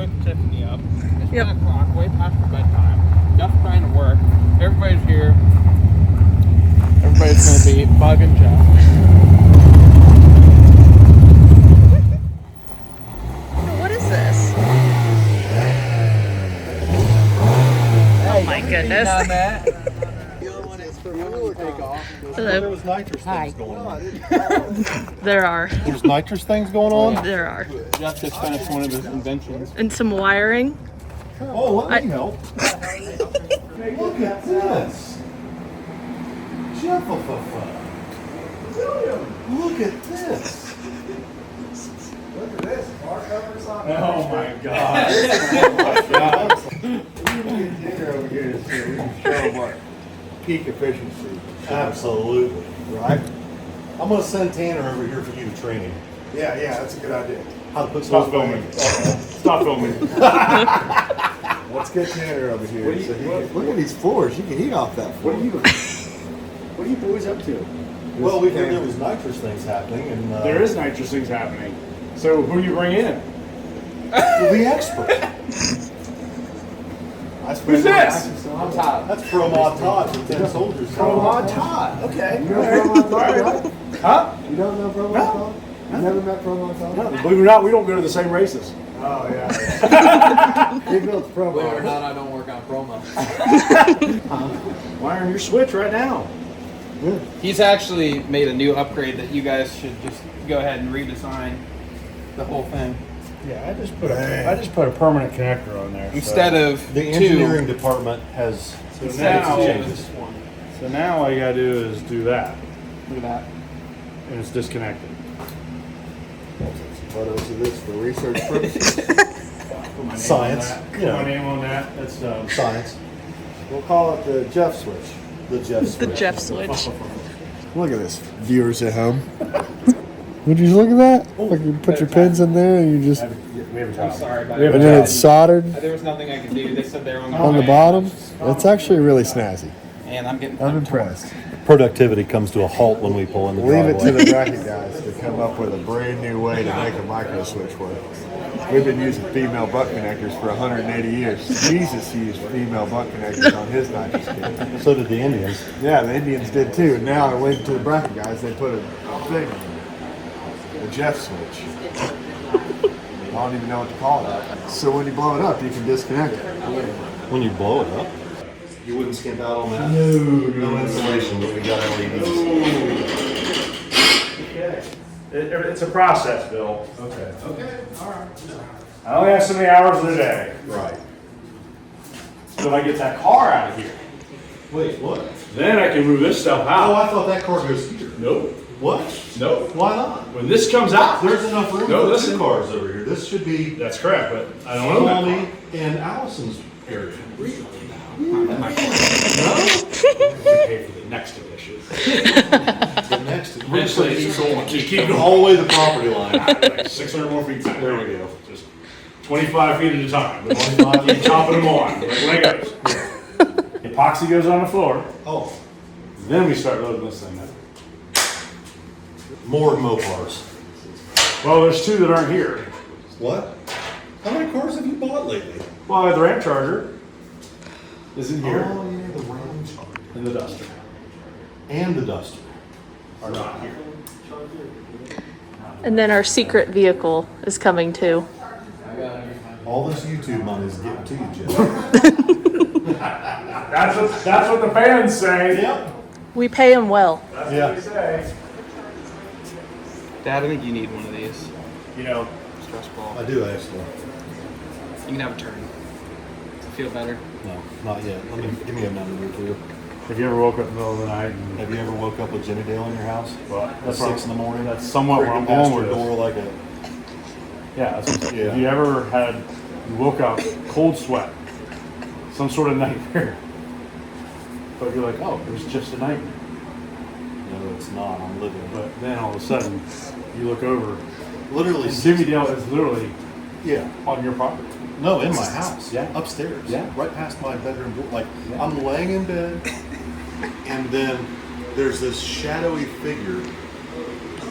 wake Tiffany up. It's 10 o'clock, way past her bedtime. Jeff's trying to work. Everybody's here. Everybody's gonna be bugging Jeff. What is this? Oh my goodness. There was nitrous things going on. There are. There's nitrous things going on? There are. Jeff just finished one of his inventions. And some wiring. Oh, let me help. Look at this. Jeff, look at this. Look at this, bar covers on. Oh my God. Over here to see, we can show them our peak efficiency. Absolutely. Right? I'm going to send Tanner over here for you to train him. Yeah, that's a good idea. How to put Stop those filming. Stop filming. Let's get Tanner over here. Look at these floors. You can eat off that floor. What are you boys up to? Well, we heard there was nitrous things happening, and There is nitrous things happening. So who do you bring in? the expert. Who's this? I'm Todd. That's Pro Mod Todd from 10 Soldiers. Pro Mod Todd. Okay. You know Pro Mod Todd, right? Huh? You don't know Pro Mod Todd? You never met Pro Mod Todd? No, believe it or not, we don't go to the same races. Oh, yeah. He builds Pro Believe it or Mod. not, I don't work on promo. Wiring your switch right now. He's actually made a new upgrade that you guys should just go ahead and redesign the whole thing. Yeah, I just put a permanent connector on there. Instead of The engineering department has So instead now, of two, it's just one. so now all you gotta do is do that, Look at that. and it's disconnected. Photos of this for research purposes. Put my name Science, on that. you Put know. my name on that. That's science. We'll call it the Jeff switch. The Jeff The switch. Jeff switch. Look at this, viewers at home. Would you look at that? Like you put your pins in there and you just, we have a I'm job. sorry about We have it. a and then job. it's soldered There was nothing I could do. They said they were on the bottom. It's actually really snazzy. And I'm getting I'm impressed. Productivity comes to a halt when we pull in the Leave it to driveway. the bracket guys to come up with a brand new way to make a micro switch work. We've been using female butt connectors for 180 years. Jesus used female butt connectors on his nitrous kit. So did the Indians. Yeah, the Indians did too. Now they're waiting to the bracket guys. They put a thing, a Jeff switch. I don't even know what to call it. So when you blow it up, you can disconnect it. When you blow it up, you wouldn't skimp out on that. No insulation, but we got LEDs. It's a process, Bill. Okay. I only have so many hours in a day. Right. So if I get that car out of here, Wait, what? then I can move this stuff Oh, out. I thought that car goes here. Nope. What? Nope. Why not? When this comes out, There's enough room No, for listen. two cars over here. This should be that's correct, but I don't own that car. Molly and Allison's area. You pay for the next edition. The next, Eventually, it's sold. Just keep going. all the way to the property line. Like 600 more feet back. There we go. Just 25 feet at a time. 25 Keep chopping them on, like Legos. Epoxy goes on the floor. Oh, Then we start loading this thing up. more Mopars. Well, there's two that aren't here. What? How many cars have you bought lately? Well, the Ram Charger is in here, Oh, yeah, the Ram Charger. and the Duster And the Duster. are not here. And then our secret vehicle is coming too. All this YouTube money is getting to you, Jeff. That's what the fans say. Yep. We pay him well. That's Yeah. what they say. Dad, I think you need one of these. You know, Stress ball. I do actually. You can have a turn. Does it feel better? No, not yet. Give me a number or two. if you ever woke up in the middle of the night and Have you ever woke up with Jimmy Dale in your house? well, At that's 6 in the morning? That's somewhat where I'm Creaking past going your with this. door like a. Yeah, that's what I'm saying. Yeah. If you ever you woke up cold sweat, some sort of nightmare, but you're like, oh, it was just a nightmare. No, it's not. I'm living. But then all of a sudden, you look over, Literally, and Jimmy Dale is literally yeah. on your property. No, in my house. Yeah. Upstairs. Yeah. Right past my bedroom door. Like, Yeah. I'm laying in bed, and then there's this shadowy figure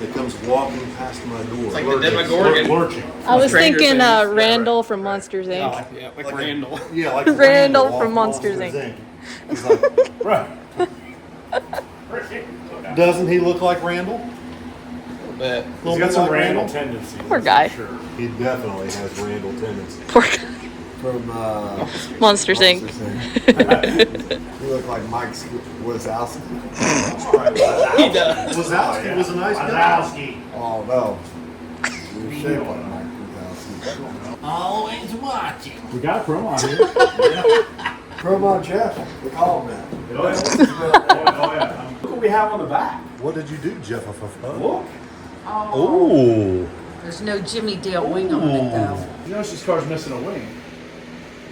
that comes walking past my door. Like the Demogorgon. Lurching. I was Stranger thinking Things. Randall from Monsters Yeah, Inc. like Randall. Yeah, like Randall walking from Monsters, Inc. He's like, Right. doesn't he look like Randall? But He's got some Randall tendencies. Poor guy. Sure. He definitely has Randall tendencies. Poor guy. From Monsters Inc. You look like Mike Wazowski. he does. Wazowski was a nice guy. Wazowski. Oh no, you're shaped like Mike Wazowski. Always watching. We got a promo on here. Promo Jeff, we call him that. Oh yeah. Look what we have on the back. What did you do, Jeff? Look. Oh. There's no Jimmy Dale wing on it though. You notice this car's missing a wing.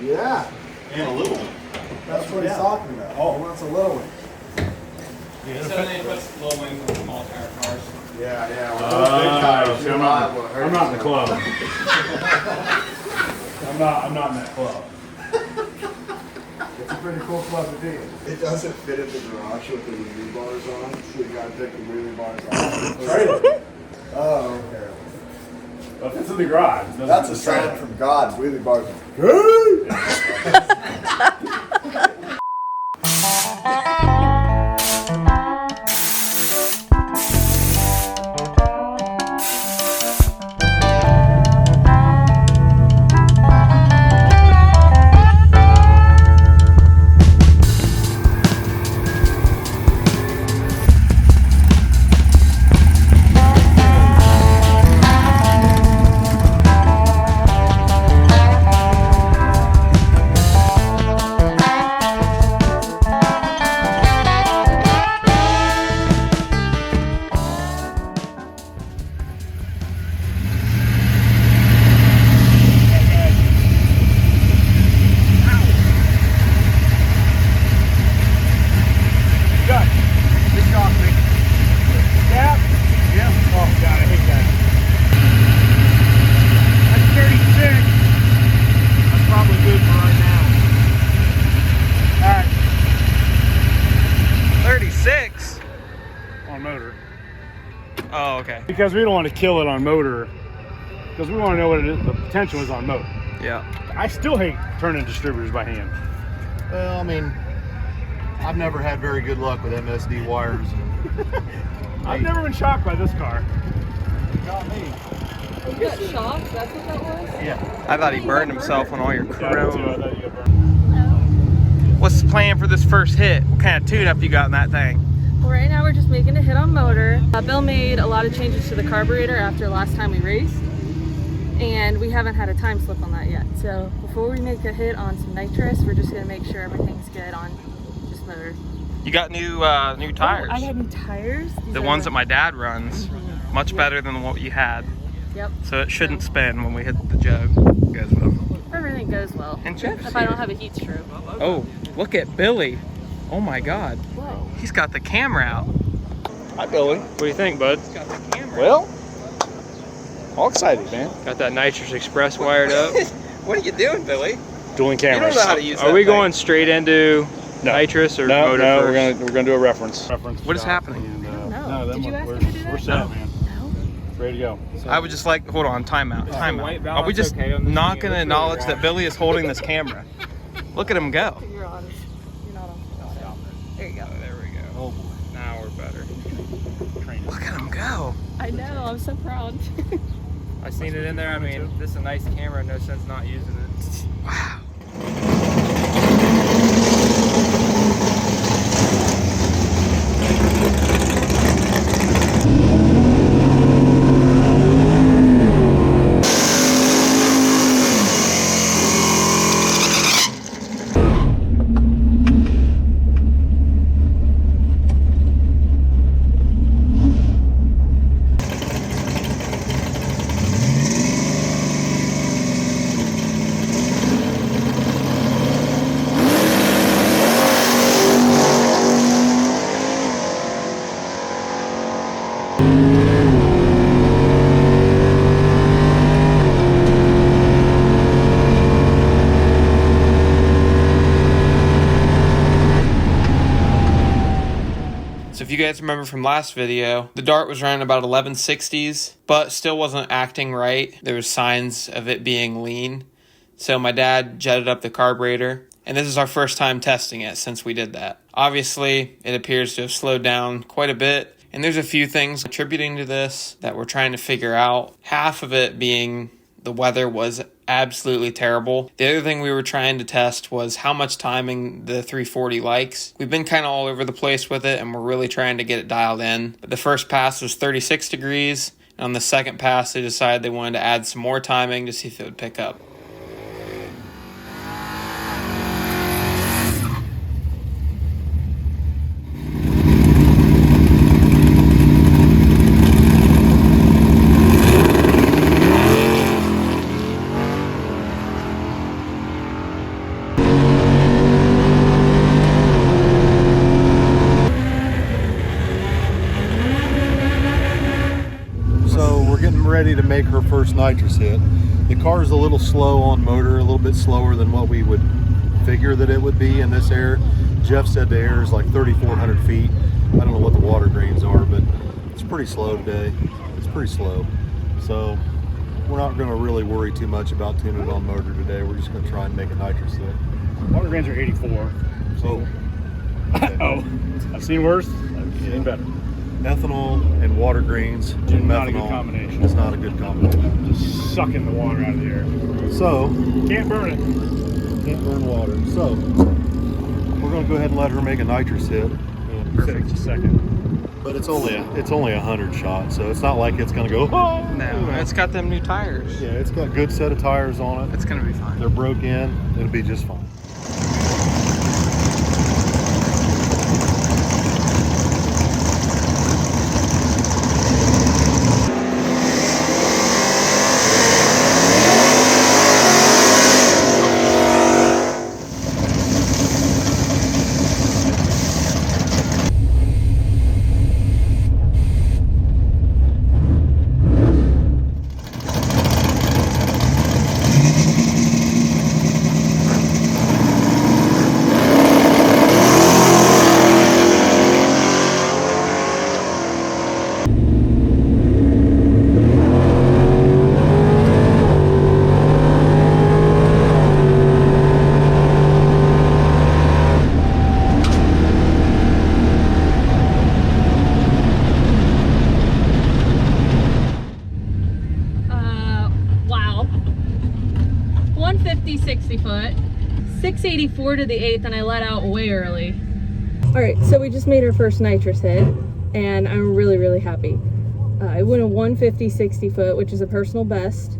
Yeah, And a little one. that's what he's talking about. Oh, he wants a little one. So then he puts little wings on small tire cars. Yeah, with those big tires, See, you're I'm liable to hurt not in the yourself. club. I'm not in that club. It's a pretty cool club to be in. It doesn't fit in the garage with the wheelie bars on, so you gotta take the wheelie bars off. Trailer. Oh, okay. If it's in the garage. it doesn't That's a fit the trailer. sign from God. Wheelie bars are good. On motor. Oh, okay. Because we don't want to kill it on motor. Because we want to know what it is, the potential is on motor. Yeah. I still hate turning distributors by hand. Well, I mean, I've never had very good luck with MSD wires. I've never been shocked by this car. You got shocked? That's what that was? Yeah. I thought he burned himself on all your I chrome. thought you got burned. What's the plan for this first hit? What kind of tune-up you got in that thing? Well, right now we're just making a hit on motor. Bill made a lot of changes to the carburetor after last time we raced, and we haven't had a time slip on that yet. So before we make a hit on some nitrous, we're just gonna make sure everything's good on this motor. You got new tires. Oh, I had new tires. These The are ones that my dad runs. Much better than what you had. Yep. So it shouldn't spin when we hit the jug. Goes well. Everything goes well. And Jeff's if I don't here. have a heat stroke. Oh, look at Billy. Oh my God. Whoa. He's got the camera out. Hi, Billy. What do you think, bud? He's got the camera. Well, all excited, man. Got that Nitrous Express wired up. What are you doing, Billy? Dueling You cameras. don't know how to use that Are we thing. going straight into No. Nitrous or No, motor no, first? we're gonna do a reference. What is happening? And, No. them Did you ones- ask we're, him to do that? We're set, man. No. Ready to go. I would just like, hold on, time out. white Are we balance just okay on this not thing? going to Let's acknowledge really that watch. Billy is holding this camera? Look at him go. You're on. You're not on. There you go. There we go. Oh boy. Now we're better. Look at him go. I know. I'm so proud. I seen it in there. I mean, this is a nice camera. No sense not using it. Wow. remember from last video, the Dart was running about 1160s, but still wasn't acting right. There was signs of it being lean. So my dad jetted up the carburetor, and this is our first time testing it since we did that. Obviously, it appears to have slowed down quite a bit, and there's a few things contributing to this that we're trying to figure out. Half of it being the weather was absolutely terrible. The other thing we were trying to test was how much timing the 340 likes. We've been kind of all over the place with it, and we're really trying to get it dialed in. But the first pass was 36 degrees, and on the second pass they decided they wanted to add some more timing to see if it would pick up. Ready to make her first nitrous hit. The car is a little slow on motor, a little bit slower than what we would figure that it would be in this air. Jeff said the air is like 3,400 feet. I don't know what the water drains are, but it's pretty slow today. It's pretty slow. So we're not going to really worry too much about tuning it on motor today. We're just going to try and make a nitrous hit. Water drains are 84. So. Okay. Oh, I've seen worse. I've seen better. Ethanol and water grains. Not a good combination. It's not a good combination. Just sucking the water out of the air. So can't burn it. Can't burn water. So we're going to go ahead and let her make a nitrous hit. Perfect. Just a second. But it's only a 100 shot, so it's not like it's going to go. Oh, No, it's got them new tires. Yeah, it's got a good set of tires on it. It's gonna be fine. They're broke in. It'll be just fine. Wow. 150, 60 foot. 684 to the 8th, and I let out way early. All right, so we just made our first nitrous hit, and I'm really, really happy. I went a 150, 60 foot, which is a personal best,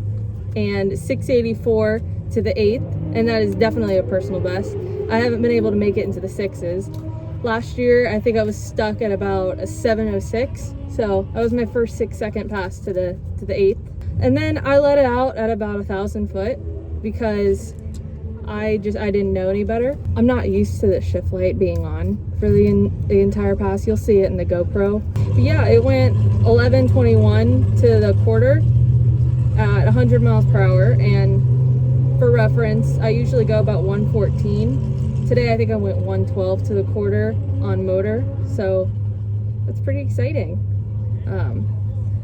and 684 to the 8th, and that is definitely a personal best. I haven't been able to make it into the 6s. Last year, I think I was stuck at about a 706, so that was my first 6-second pass to the 8th. And then I let it out at about 1,000 foot because I didn't know any better. I'm not used to the shift light being on for the entire pass. You'll see it in the GoPro. But yeah, it went 1121 to the quarter at 100 miles per hour. And for reference, I usually go about 114. Today I think I went 112 to the quarter on motor. So that's pretty exciting.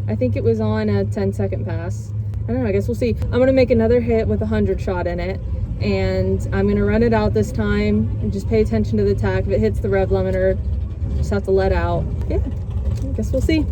I think it was on a 10-second pass. I don't know, I guess we'll see. I'm gonna make another hit with a 100 shot in it, and I'm gonna run it out this time and just pay attention to the tach. If it hits the rev limiter, just have to let out. Yeah, I guess we'll see.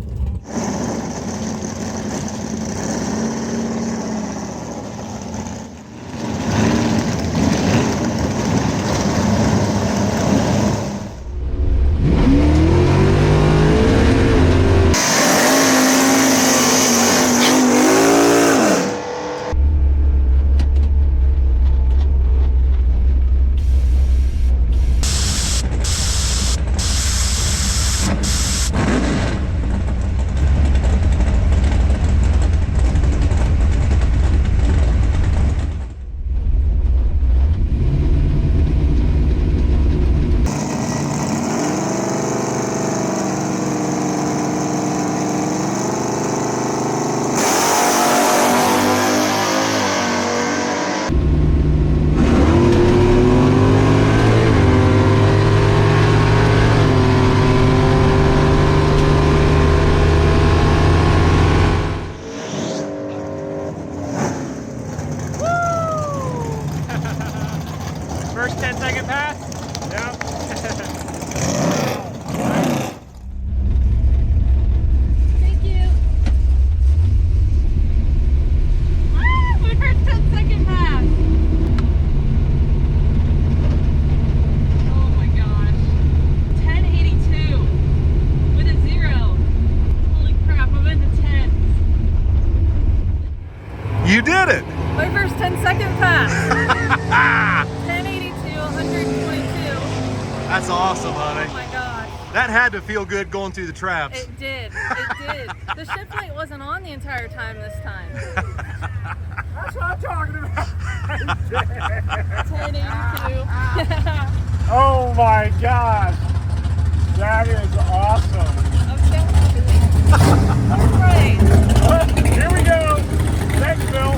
You did it! My first 10-second pass. 1082, 122. That's awesome, honey. Oh my gosh. That had to feel good going through the traps. It did. It did. The shift light wasn't on the entire time this time. That's what I'm talking about. 1082. Oh my gosh. That is awesome. I'm so happy. All right. Here we go. Thanks, Bill.